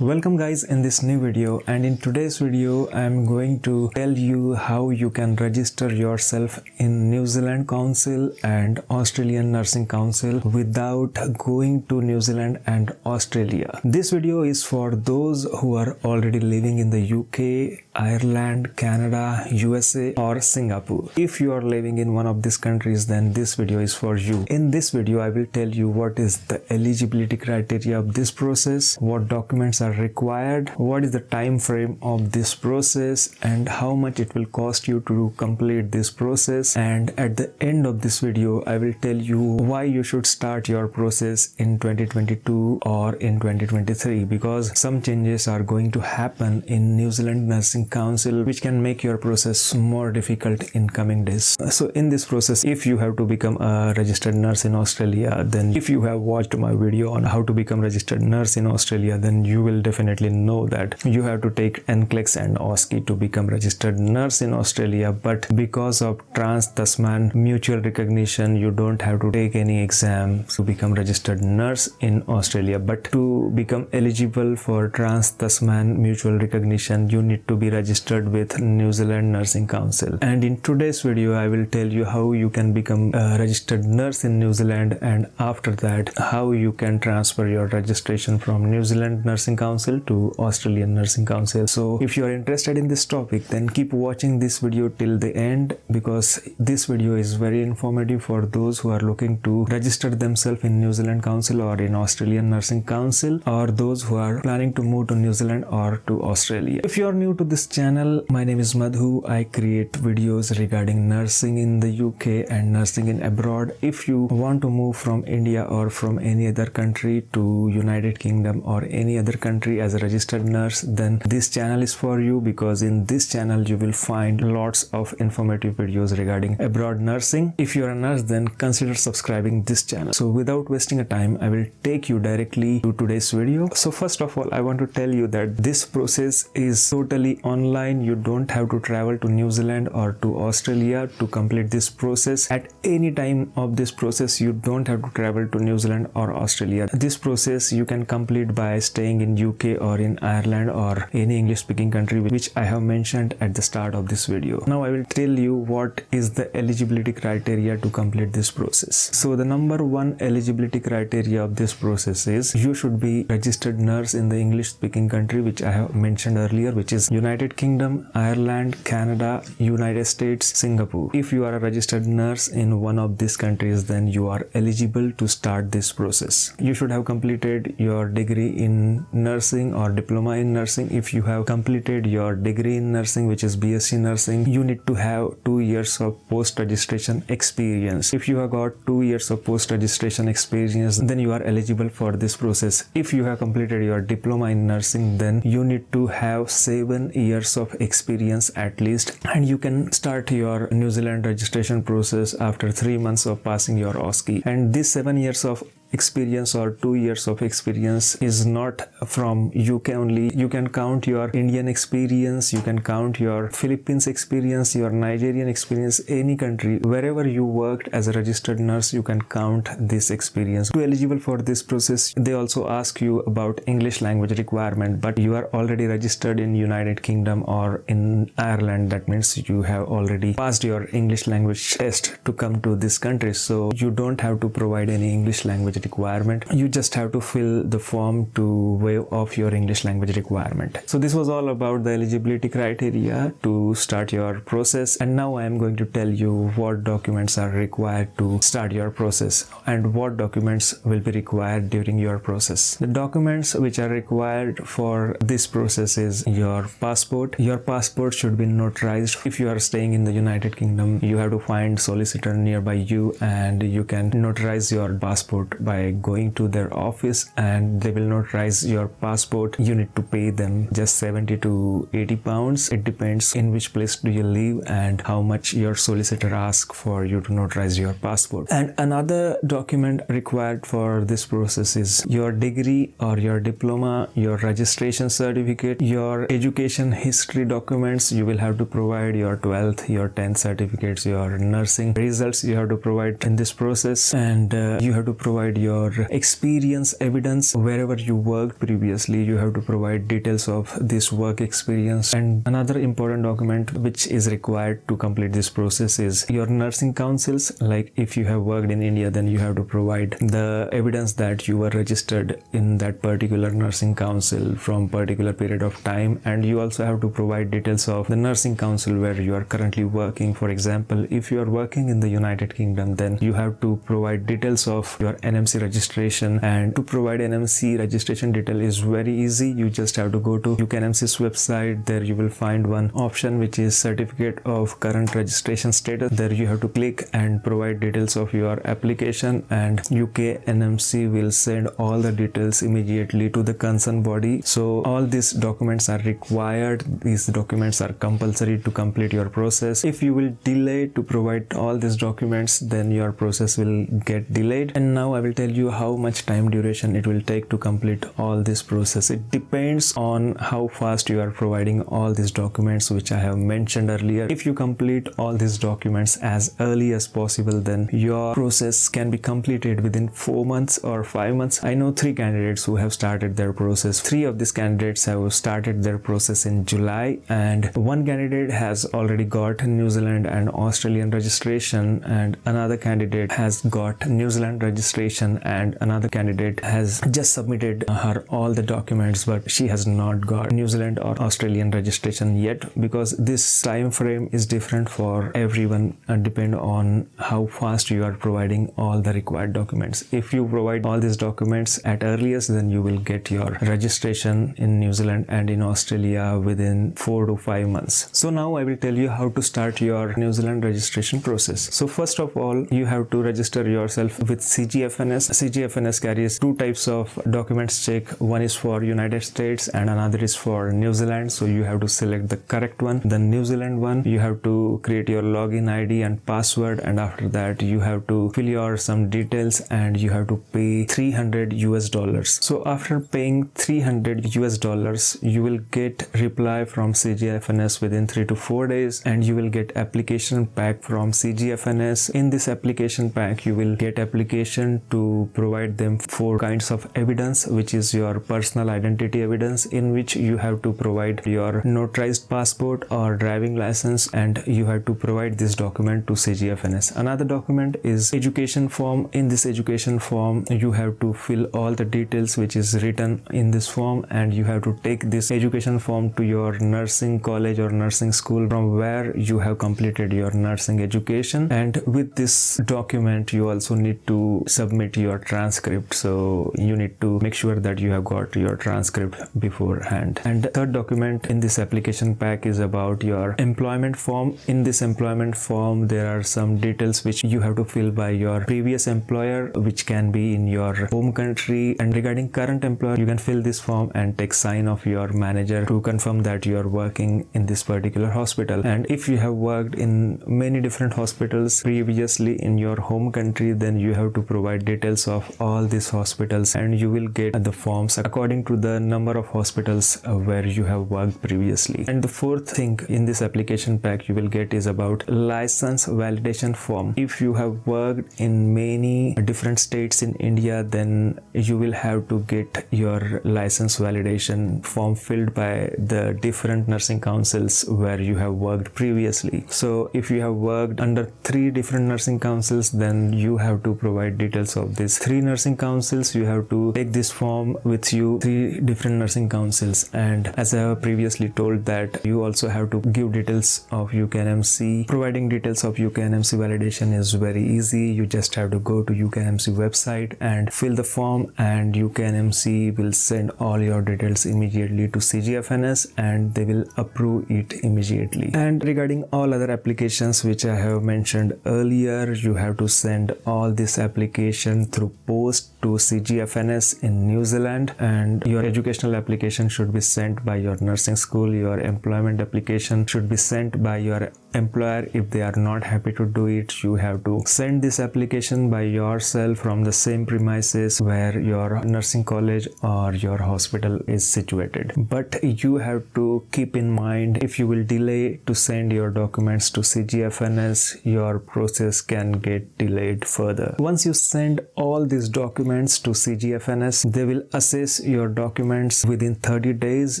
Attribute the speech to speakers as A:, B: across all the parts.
A: Welcome guys in this new video, and in today's video I am going to tell you how you can register yourself in New Zealand Council and Australian Nursing Council without going to New Zealand and Australia. This video is for those who are already living in the UK, Ireland, Canada, USA or Singapore. If you are living in one of these countries, then this video is for you. In this video I will tell you what is the eligibility criteria of this process, what documents are required, what is the time frame of this process, and how much it will cost you to complete this process. And at the end of this video I will tell you why you should start your process in 2022 or in 2023, because some changes are going to happen in New Zealand Nursing Council which can make your process more difficult in coming days. So in this process, if you have to become a registered nurse in Australia, then if you have watched my video on how to become registered nurse in Australia, then you will definitely know that you have to take NCLEX and OSCE to become registered nurse in Australia. But because of Trans-Tasman mutual recognition, you don't have to take any exam to become registered nurse in Australia. But to become eligible for Trans-Tasman mutual recognition, you need to be registered with New Zealand Nursing Council. And in today's video I will tell you how you can become a registered nurse in New Zealand, and after that how you can transfer your registration from New Zealand Nursing Council to Australian Nursing Council. So if you are interested in this topic, then keep watching this video till the end, because this video is very informative for those who are looking to register themselves in New Zealand Council or in Australian Nursing Council, or those who are planning to move to New Zealand or to Australia. If you are new to this channel, my name is Madhu. I create videos regarding nursing in the UK and nursing in abroad. If you want to move from India or from any other country to United Kingdom or any other country as a registered nurse, then this channel is for you, because in this channel you will find lots of informative videos regarding abroad nursing. If you are a nurse, then consider subscribing this channel. So without wasting a time, I will take you directly to today's video. So first of all, I want to tell you that this process is totally online. You don't have to travel to New Zealand or to Australia to complete this process. At any time of this process, you don't have to travel to New Zealand or Australia. This process you can complete by staying in UK or in Ireland or any English speaking country, which I have mentioned at the start of this video. Now I will tell you what is the eligibility criteria to complete this process. So the number one eligibility criteria of this process is you should be registered nurse in the English speaking country, which I have mentioned earlier, which is United Kingdom, Ireland, Canada, United States, Singapore. If you are a registered nurse in one of these countries, then you are eligible to start this process. You should have completed your degree in nursing or diploma in nursing. If you have completed your degree in nursing, which is BSc nursing, you need to have 2 years of post-registration experience. If you have got 2 years of post-registration experience, then you are eligible for this process. If you have completed your diploma in nursing, then you need to have 7 years of experience at least, and you can start your New Zealand registration process after 3 months of passing your OSCE. And this 7 years of experience or 2 years of experience is not from UK only. You can count your Indian experience, you can count your Philippines experience, your Nigerian experience, any country wherever you worked as a registered nurse, you can count this experience. To be eligible for this process, they also ask you about English language requirement, but you are already registered in United Kingdom or in Ireland. That means you have already passed your English language test to come to this country, so you don't have to provide any English language requirement. You just have to fill the form to waive off your English language requirement. So this was all about the eligibility criteria to start your process, and now I am going to tell you what documents are required to start your process and what documents will be required during your process. The documents which are required for this process is your passport. Your passport should be notarized. If you are staying in the United Kingdom, you have to find solicitor nearby you, and you can notarize your passport by going to their office, and they will notarize your passport. You need to pay them just 70 to 80 pounds. It depends in which place do you live and how much your solicitor asks for you to notarize your passport. And another document required for this process is your degree or your diploma, your registration certificate, your education history documents. You will have to provide your 12th, your 10th certificates, your nursing results you have to provide in this process, and you have to provide your experience evidence wherever you worked previously. You have to provide details of this work experience. And another important document which is required to complete this process is your nursing councils. Like if you have worked in India, then you have to provide the evidence that you were registered in that particular nursing council from particular period of time. And you also have to provide details of the nursing council where you are currently working. For example, if you are working in the United Kingdom, then you have to provide details of your NMC registration. And to provide NMC registration detail is very easy. You just have to go to UKNMC's website. There you will find one option which is certificate of current registration status. There you have to click and provide details of your application, and UKNMC will send all the details immediately to the concerned body. So all these documents are required. These documents are compulsory to complete your process. If you will delay to provide all these documents, then your process will get delayed. And now I will tell you how much time duration it will take to complete all this process. It depends on how fast you are providing all these documents which I have mentioned earlier. If you complete all these documents as early as possible, then your process can be completed within 4 months or 5 months. I know 3 candidates who have started their process. 3 of these candidates have started their process in July, and 1 candidate has already got New Zealand and Australian registration, and another candidate has got New Zealand registration, and another candidate has just submitted her all the documents, but she has not got New Zealand or Australian registration yet, because this time frame is different for everyone and depend on how fast you are providing all the required documents. If you provide all these documents at earliest, then you will get your registration in New Zealand and in Australia within 4 to 5 months. So now I will tell you how to start your New Zealand registration process. So first of all, you have to register yourself with CGFNS. CGFNS carries 2 types of documents check. One is for United States and another is for New Zealand. So you have to select the correct one. The New Zealand one, you have to create your login ID and password, and after that you have to fill your some details and you have to pay $300. So after paying $300, you will get reply from CGFNS within 3 to 4 days, and you will get application pack from CGFNS. In this application pack, you will get application to provide them 4 kinds of evidence, which is your personal identity evidence, in which you have to provide your notarized passport or driving license, and you have to provide this document to CGFNS. Another document is education form. In this education form, you have to fill all the details which is written in this form, and you have to take this education form to your nursing college or nursing school from where you have completed your nursing education. And with this document, you also need to submit your transcript. So you need to make sure that you have got your transcript beforehand. And the third document in this application pack is about your employment form. In this employment form, there are some details which you have to fill by your previous employer, which can be in your home country. And regarding current employer, you can fill this form and take sign of your manager to confirm that you are working in this particular hospital. And if you have worked in many different hospitals previously in your home country, then you have to provide details of all these hospitals, and you will get the forms according to the number of hospitals where you have worked previously. And the fourth thing in this application pack you will get is about license validation form. If you have worked in many different states in India, then you will have to get your license validation form filled by the different nursing councils where you have worked previously. So if you have worked under 3 different nursing councils, then you have to provide details of these 3 nursing councils. You have to take this form with you, 3 different nursing councils. And as I have previously told, that you also have to give details of UKNMC. Providing details of UKNMC validation is very easy. You just have to go to UKNMC website and fill the form, and UKNMC will send all your details immediately to CGFNS, and they will approve it immediately. And regarding all other applications which I have mentioned earlier, you have to send all this application through post to CGFNS in New Zealand, and your educational application should be sent by your nursing school. Your employment application should be sent by your employer. If they are not happy to do it, you have to send this application by yourself from the same premises where your nursing college or your hospital is situated. But you have to keep in mind, if you will delay to send your documents to CGFNS, your process can get delayed further. Once you send all these documents to CGFNS. They will assess your documents within 30 days,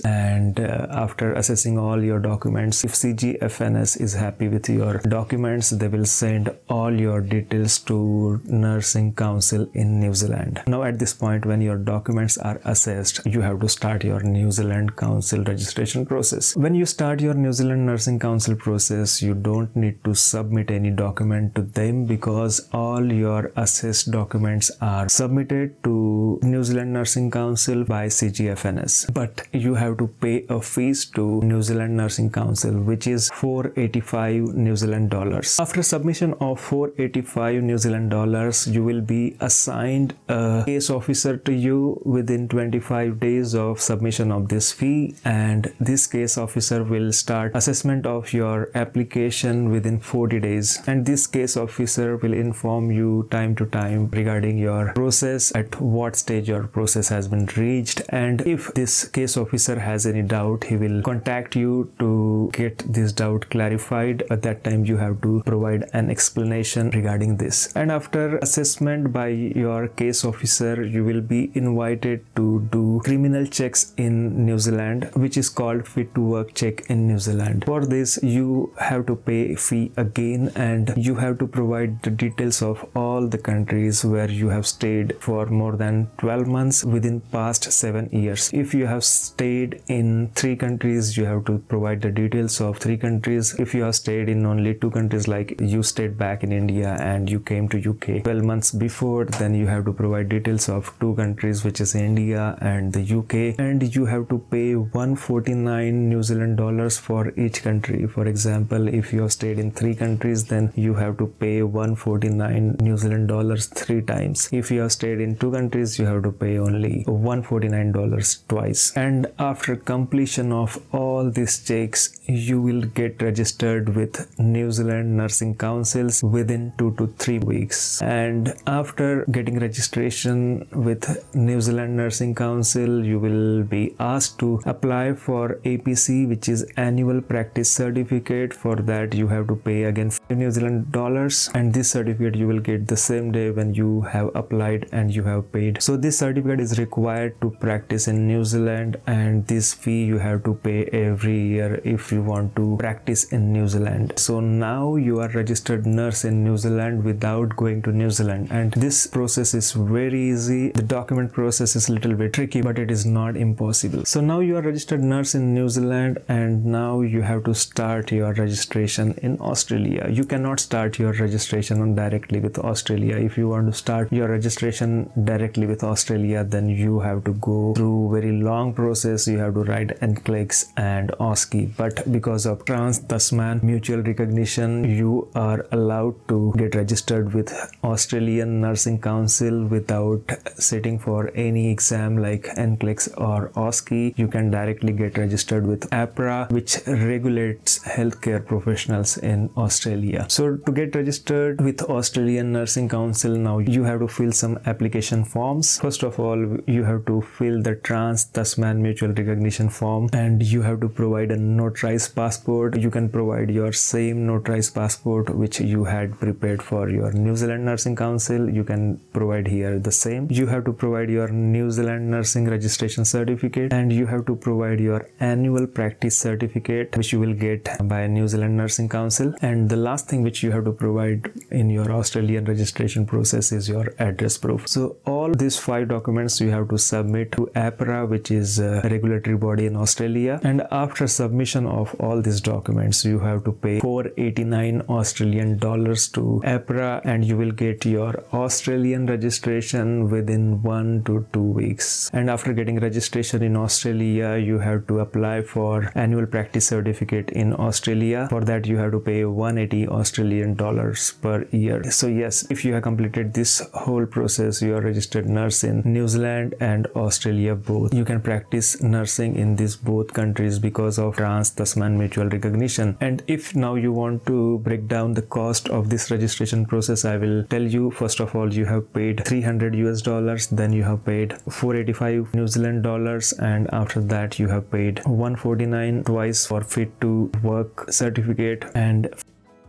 A: and after assessing all your documents, if CGFNS is happy with your documents, they will send all your details to Nursing Council in New Zealand. Now at this point, when your documents are assessed, you have to start your New Zealand Council registration process. When you start your New Zealand Nursing Council process, you don't need to submit any document to them because all your assessed documents are submitted to New Zealand Nursing Council by CGFNS. But you have to pay a fees to New Zealand Nursing Council, which is 485 New Zealand dollars. After submission of 485 New Zealand dollars, you will be assigned a case officer to you within 25 days of submission of this fee, and this case officer will start assessment of your application within 40 days, and this case officer will inform you time to time regarding your process, at what stage your process has been reached, and if this case officer has any doubt, he will contact you to get this doubt clarified. At that time you have to provide an explanation regarding this, and after assessment by your case officer, you will be invited to do criminal checks in New Zealand, which is called fit to work check in New Zealand. For this you have to pay fee again, and you have to provide the details of all the countries where you have stayed for more than 12 months within past 7 years. If you have stayed in 3 countries, you have to provide the details of 3 countries. If you have stayed in only 2 countries, like you stayed back in India and you came to UK 12 months before, then you have to provide details of 2 countries, which is India and the UK, and you have to pay 149 New Zealand dollars for each country. For example, if you have stayed in 3 countries, then you have to pay 149 New Zealand dollars 3 times. If you have stayed in 2 countries, you have to pay only 149 dollars twice. And after completion of all these checks, you will get registered with New Zealand Nursing Councils within 2 to 3 weeks. And after getting registration with New Zealand Nursing Council, you will be asked to apply for APC, which is Annual Practice Certificate. For that you have to pay again 5 New Zealand dollars, and this certificate you will get the same day when you have applied and you have paid. So this certificate is required to practice in New Zealand, and this fee you have to pay every year if you want to practice in New Zealand. So now you are registered nurse in New Zealand without going to New Zealand, and this process is very easy. The document process is a little bit tricky, but it is not impossible. So now you are registered nurse in New Zealand, and now you have to start your registration in Australia. You cannot start your registration directly with Australia. If you want to start your registration directly with Australia, then you have to go through very long process. You have to write NCLEX and OSCE, but because of Trans-Tasman mutual recognition, you are allowed to get registered with Australian Nursing Council without sitting for any exam like NCLEX or OSCE. You can directly get registered with APRA, which regulates healthcare professionals in Australia. So to get registered with Australian Nursing Council, now you have to fill some application forms. First of all, you have to fill the Trans-Tasman mutual recognition form, and you have to provide a notarized passport. You can provide your same notarized passport which you had prepared for your New Zealand Nursing Council. You can provide here the same. You have to provide your New Zealand Nursing Registration Certificate, and you have to provide your Annual Practice Certificate, which you will get by New Zealand Nursing Council. And the last thing which you have to provide in your Australian registration process is your address proof. So all these 5 documents you have to submit to APRA, which is a regulatory body in Australia, and after submission of all these documents, you have to pay 489 Australian dollars to APRA, and you will get your Australian registration within 1 to 2 weeks. And after getting registration in Australia, you have to apply for Annual Practice Certificate in Australia. For that you have to pay 180 Australian dollars per year. So yes, if you have completed this whole process, you are registered nurse in New Zealand and Australia both. You can practice nursing in these both countries because of Trans-Tasman mutual recognition. And if now you want to break down the cost of this registration process, I will tell you. First of all, you have paid 300 US dollars, then you have paid 485 New Zealand dollars, and after that you have paid 149 twice for fit to work certificate, and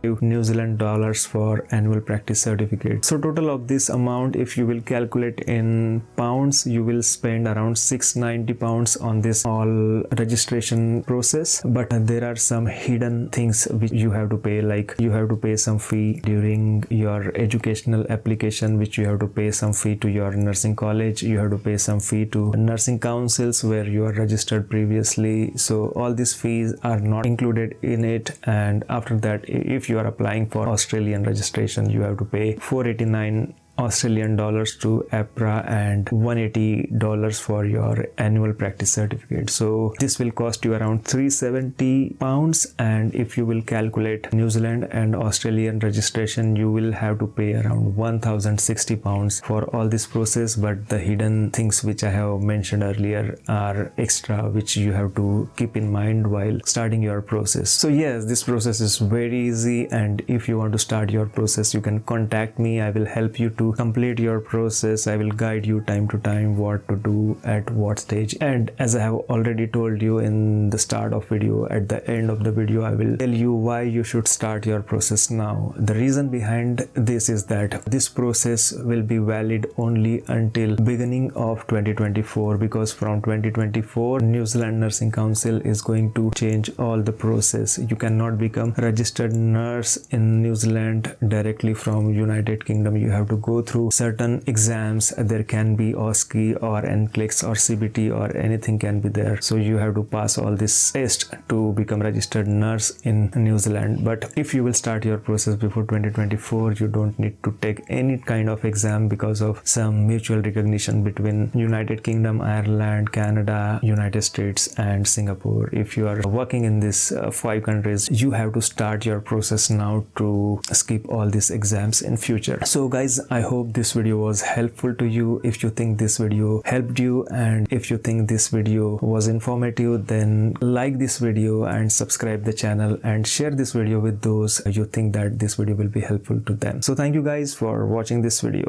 A: New Zealand dollars for annual practice certificate. So total of this amount, if you will calculate in pounds, you will spend around 690 pounds on this all registration process. But there are some hidden things which you have to pay, like you have to pay some fee during your educational application, which you have to pay some fee to your nursing college, you have to pay some fee to nursing councils where you are registered previously. So all these fees are not included in it, and after that, if you are applying for Australian registration, you have to pay 489 Australian dollars to APRA and $180 for your annual practice certificate. So this will cost you around 370 pounds, and if you will calculate New Zealand and Australian registration, you will have to pay around 1060 pounds for all this process. But the hidden things which I have mentioned earlier are extra, which you have to keep in mind while starting your process. So yes, this process is very easy, and if you want to start your process, you can contact me. I will help you to complete your process. I will guide you time to time what to do at what stage. And as I have already told you in the start of video, at the end of the video I will tell you why you should start your process now. The reason behind this is that this process will be valid only until beginning of 2024, because from 2024 New Zealand Nursing Council is going to change all the process. You cannot become registered nurse in New Zealand directly from United Kingdom. You have to go through certain exams. There can be OSCE or NCLEX or CBT or anything can be there. So you have to pass all this test to become registered nurse in New Zealand. But if you will start your process before 2024, you don't need to take any kind of exam because of some mutual recognition between United Kingdom, Ireland, Canada, United States and Singapore. If you are working in these 5 countries, you have to start your process now to skip all these exams in future. So guys, I hope this video was helpful to you. If you think this video helped you, and if you think this video was informative, then like this video and subscribe the channel and share this video with those you think that this video will be helpful to them. So thank you guys for watching this video.